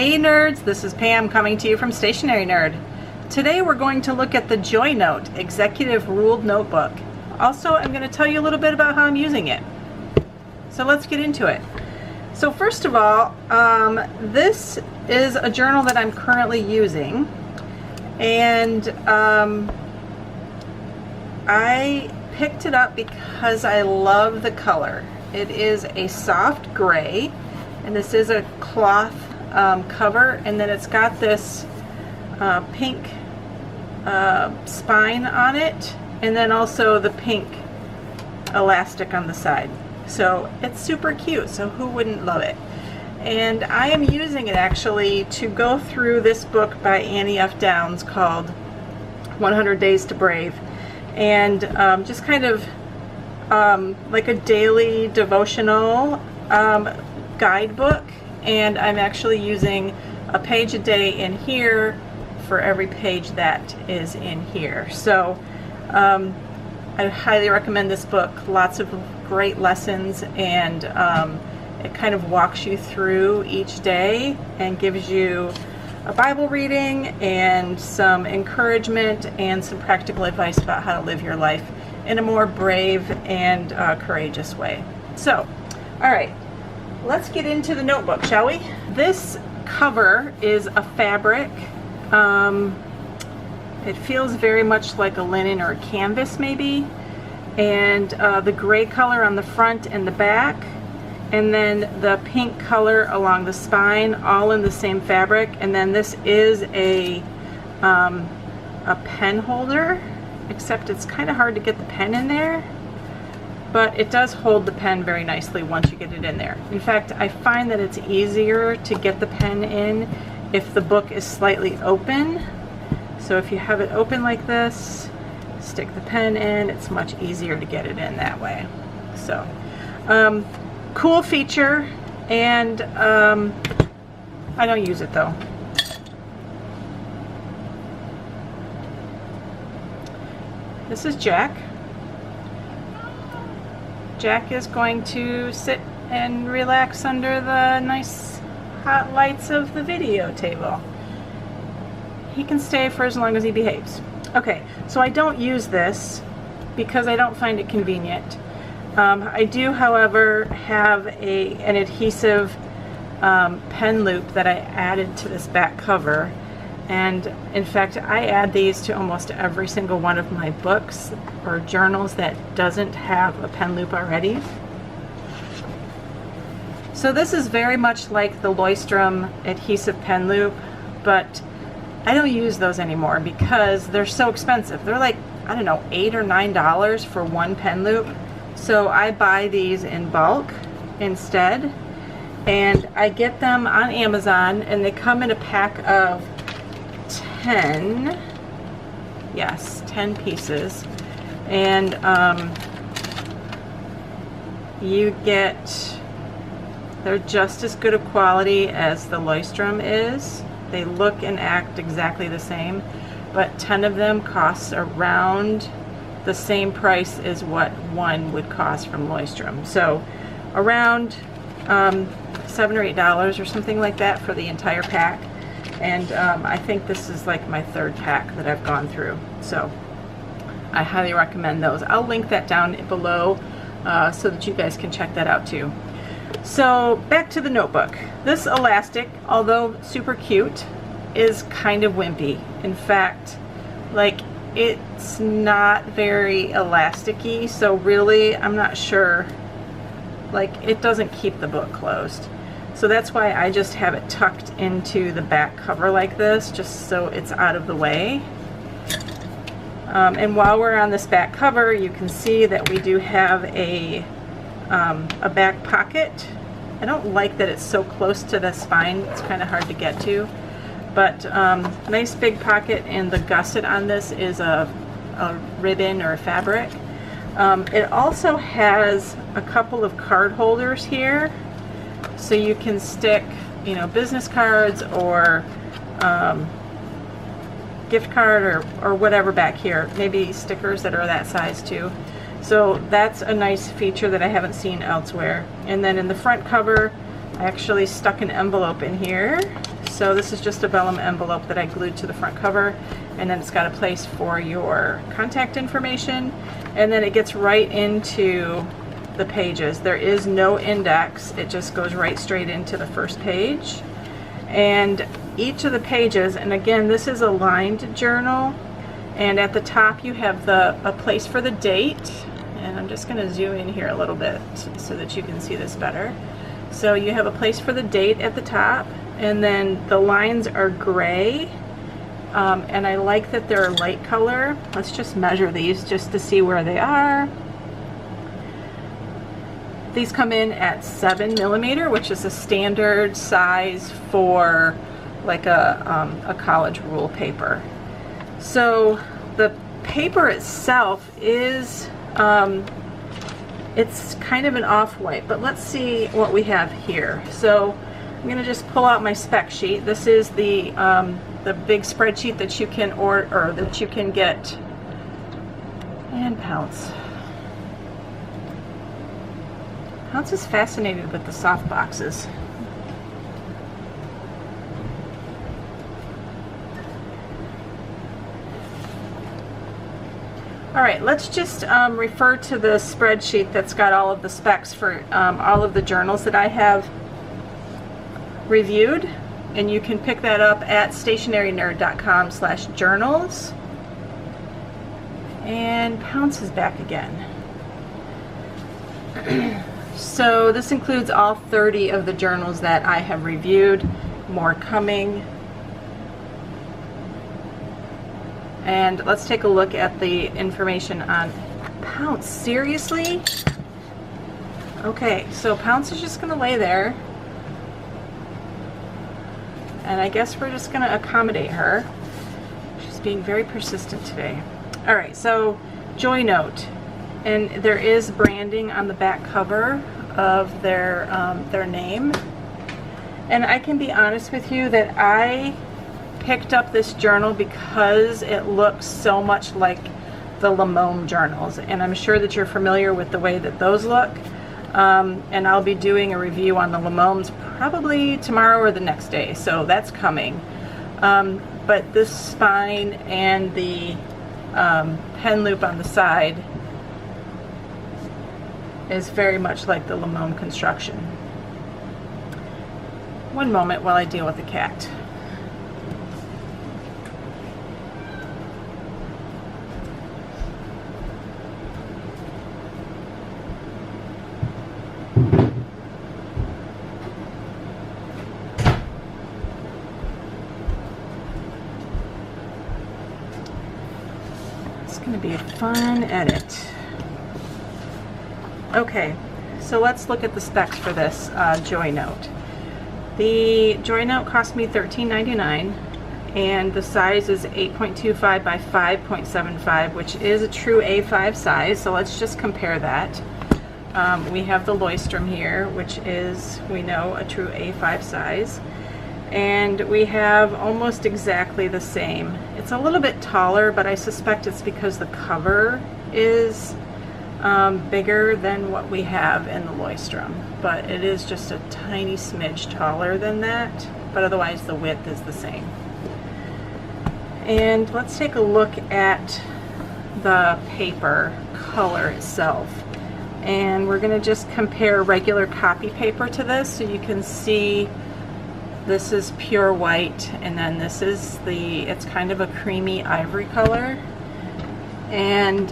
Hey nerds, this is Pam coming to you from Stationery Nerd. Today we're going to look at the JoyNote Executive Ruled Notebook. Also, I'm going to tell you a little bit about how I'm using it. So let's get into it. So first of all, this is a journal that I'm currently using, and I picked it up because I love the color. It is a soft gray, and this is a cloth cover, and then it's got this pink spine on it, and then also the pink elastic on the side. So it's super cute, so who wouldn't love it? And I am using it actually to go through this book by Annie F. Downs called 100 Days to Brave, and just kind of like a daily devotional guidebook, and I'm actually using a page a day in here for every page that is in here. So I highly recommend this book. Lots of great lessons, and it kind of walks you through each day and gives you a Bible reading and some encouragement and some practical advice about how to live your life in a more brave and courageous way. So, all right, let's get into the notebook, shall we? This cover is a fabric. It feels very much like a linen or a canvas maybe, and the gray color on the front and the back, and then the pink color along the spine, all in the same fabric. And then this is a pen holder, except it's kind of hard to get the pen in there, but it does hold the pen very nicely once you get it in there. In fact, I find that it's easier to get the pen in if the book is slightly open. So if you have it open like this, stick the pen in, it's much easier to get it in that way. So cool feature, and I don't use it though. This is Jack. Jack is going to sit and relax under the nice hot lights of the video table. He can stay for as long as he behaves. Okay, so I don't use this because I don't find it convenient. I do, however, have an adhesive pen loop that I added to this back cover. And in fact, I add these to almost every single one of my books or journals that doesn't have a pen loop already. So this is very much like the Leuchtturm adhesive pen loop, but I don't use those anymore because they're so expensive. They're like, I don't know, $8 or $9 for one pen loop. So I buy these in bulk instead, and I get them on Amazon, and they come in a pack of 10, yes, 10 pieces, and you get, they're just as good a quality as the Leuchtturm is. They look and act exactly the same, but 10 of them costs around the same price as what one would cost from Leuchtturm. So around $7 or $8 or something like that for the entire pack. And I think this is like my third pack that I've gone through. So I highly recommend those. I'll link that down below so that you guys can check that out too. So back to the notebook. This elastic, although super cute, is kind of wimpy. In fact, like, it's not very elasticy, so really I'm not sure, like, it doesn't keep the book closed. So that's why I just have it tucked into the back cover like this, just so it's out of the way. And while we're on this back cover, you can see that we do have a back pocket. I don't like that it's so close to the spine. It's kind of hard to get to, but nice big pocket, and the gusset on this is a ribbon or a fabric. It also has a couple of card holders here, so you can stick, you know, business cards or gift card or whatever back here, maybe stickers that are that size too. So that's a nice feature that I haven't seen elsewhere. And then in the front cover, I actually stuck an envelope in here. So this is just a vellum envelope that I glued to the front cover, and then it's got a place for your contact information, and then it gets right into the pages. There is no index, it just goes right straight into the first page. And each of the pages, and again, this is a lined journal, and at the top you have a place for the date, and I'm just going to zoom in here a little bit so that you can see this better. So you have a place for the date at the top, and then the lines are gray, and I like that they're a light color. Let's just measure these just to see where they are. These come in at 7mm, which is a standard size for like a college rule paper. So the paper itself is it's kind of an off-white, but let's see what we have here. So I'm going to just pull out my spec sheet. This is the big spreadsheet that you can order, or that you can get, and Pounce. Pounce is fascinated with the soft boxes. Alright, let's just refer to the spreadsheet that's got all of the specs for all of the journals that I have reviewed, and you can pick that up at stationarynerd.com/journals. And Pounce is back again. So this includes all 30 of the journals that I have reviewed, more coming. And let's take a look at the information on Pounce. Seriously? Okay, so Pounce is just going to lay there. And I guess we're just going to accommodate her. She's being very persistent today. Alright, so JoyNote. And there is branding on the back cover of their name. And I can be honest with you that I picked up this journal because it looks so much like the Limon journals, and I'm sure that you're familiar with the way that those look, and I'll be doing a review on the Limons probably tomorrow or the next day, so that's coming. But this spine and the pen loop on the side is very much like the Limon construction. One moment while I deal with the cat. Going to be a fun edit. Okay, so let's look at the specs for this JoyNote. The JoyNote cost me $13.99, and the size is 8.25 by 5.75, which is a true A5 size, so let's just compare that. We have the Leuchtturm here, which is, we know, a true A5 size. And we have almost exactly the same. It's a little bit taller, but I suspect it's because the cover is bigger than what we have in the Leuchtturm. But it is just a tiny smidge taller than that, but otherwise the width is the same. And let's take a look at the paper color itself. And we're going to just compare regular copy paper to this so you can see. This is pure white, and then this is it's kind of a creamy ivory color. And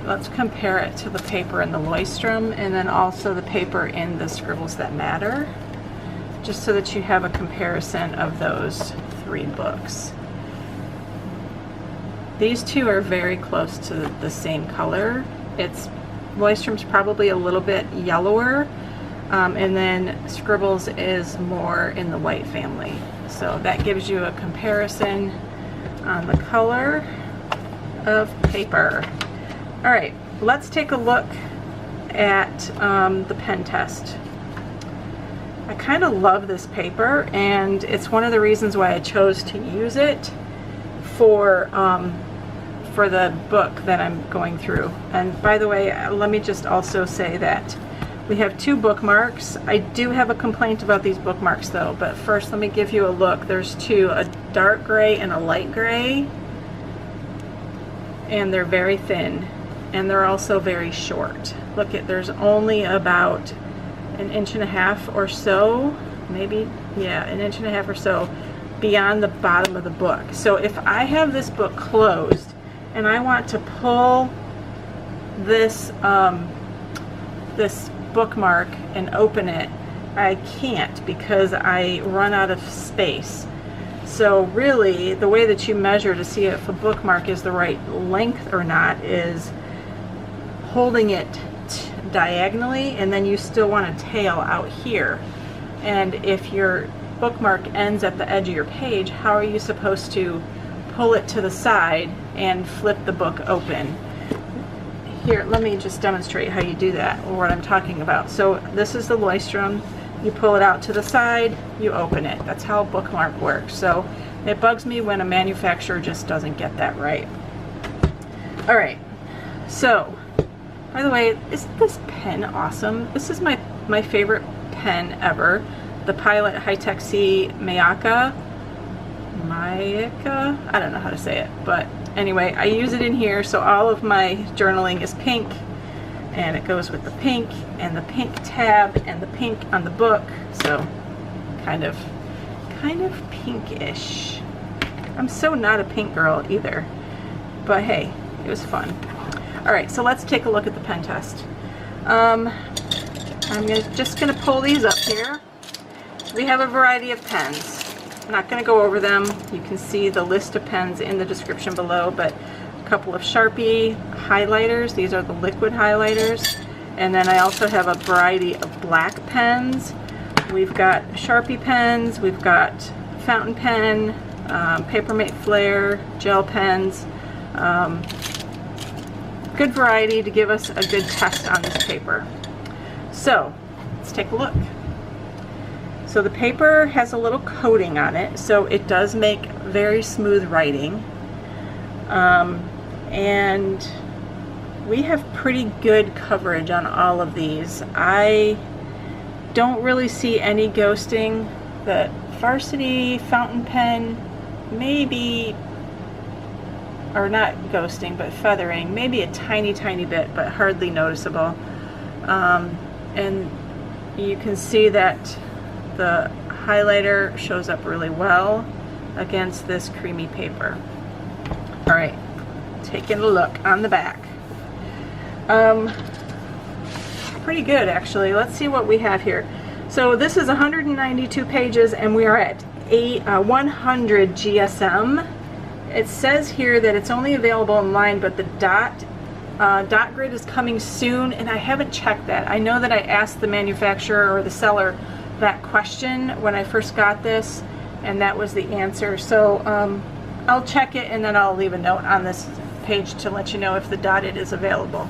let's compare it to the paper in the Leuchtturm, and then also the paper in the Scribbles That Matter, just so that you have a comparison of those three books. These two are very close to the same color. Leuchtturm's probably a little bit yellower, and then Scribbles is more in the white family. So that gives you a comparison on the color of paper. Alright, let's take a look at the pen test. I kind of love this paper, and it's one of the reasons why I chose to use it for the book that I'm going through. And by the way, let me just also say that We have 2 bookmarks. I do have a complaint about these bookmarks though, but first let me give you a look. There's 2, a dark gray and a light gray, and they're very thin, and they're also very short. Look at, there's only about 1.5 inches or so, maybe, yeah, 1.5 inches or so beyond the bottom of the book. So if I have this book closed and I want to pull this this bookmark and open it, I can't because I run out of space. So really the way that you measure to see if a bookmark is the right length or not is holding it diagonally, and then you still want a tail out here. And if your bookmark ends at the edge of your page, how are you supposed to pull it to the side and flip the book open? Here, let me just demonstrate how you do that, or what I'm talking about. So this is the Leuchtturm. You pull it out to the side, you open it. That's how a bookmark works. So it bugs me when a manufacturer just doesn't get that right. All right, so by the way, isn't this pen awesome? This is my favorite pen ever. The Pilot High-Tech C Mayaka. I don't know how to say it, but anyway, I use it in here, so all of my journaling is pink, and it goes with the pink and the pink tab and the pink on the book, so kind of pinkish. I'm so not a pink girl either, but hey, it was fun. All right, so let's take a look at the pen test. I'm just gonna pull these up here. We have a variety of pens. I'm not going to go over them. You can see the list of pens in the description below, but a couple of Sharpie highlighters. These are the liquid highlighters. And then I also have a variety of black pens. We've got Sharpie pens, we've got fountain pen, Papermate Flare, gel pens. Good variety to give us a good test on this paper. So let's take a look. So the paper has a little coating on it, so it does make very smooth writing. And we have pretty good coverage on all of these. I don't really see any ghosting. The Varsity fountain pen, maybe, or not ghosting, but feathering, maybe a tiny bit, but hardly noticeable. And you can see that the highlighter shows up really well against this creamy paper. All right, taking a look on the back. Pretty good actually. Let's see what we have here. So this is 192 pages and we are at 100 GSM. It says here that it's only available online, but the dot grid is coming soon, and I haven't checked that. I know that I asked the manufacturer or the seller that question when I first got this, and that was the answer. So I'll check it, and then I'll leave a note on this page to let you know if the dotted is available.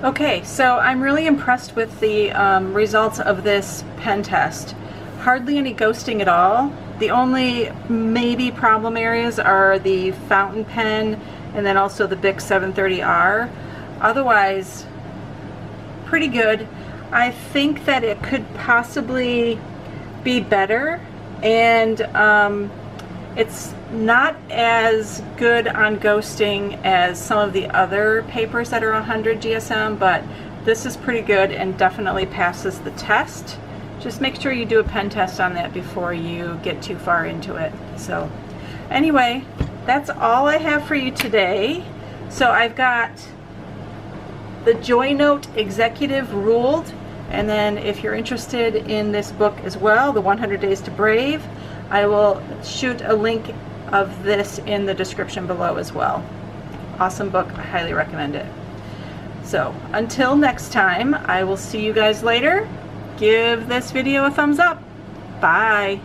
Okay, so I'm really impressed with the results of this pen test. Hardly any ghosting at all. The only maybe problem areas are the fountain pen and then also the Bic 730R. Otherwise, pretty good. I think that it could possibly be better, and it's not as good on ghosting as some of the other papers that are 100 GSM, but this is pretty good and definitely passes the test. Just make sure you do a pen test on that before you get too far into it. So anyway, that's all I have for you today. So I've got the JoyNote Executive Ruled, and then if you're interested in this book as well, the 100 Days to Brave, I will shoot a link of this in the description below as well. Awesome book, I highly recommend it. So until next time, I will see you guys later. Give this video a thumbs up. Bye.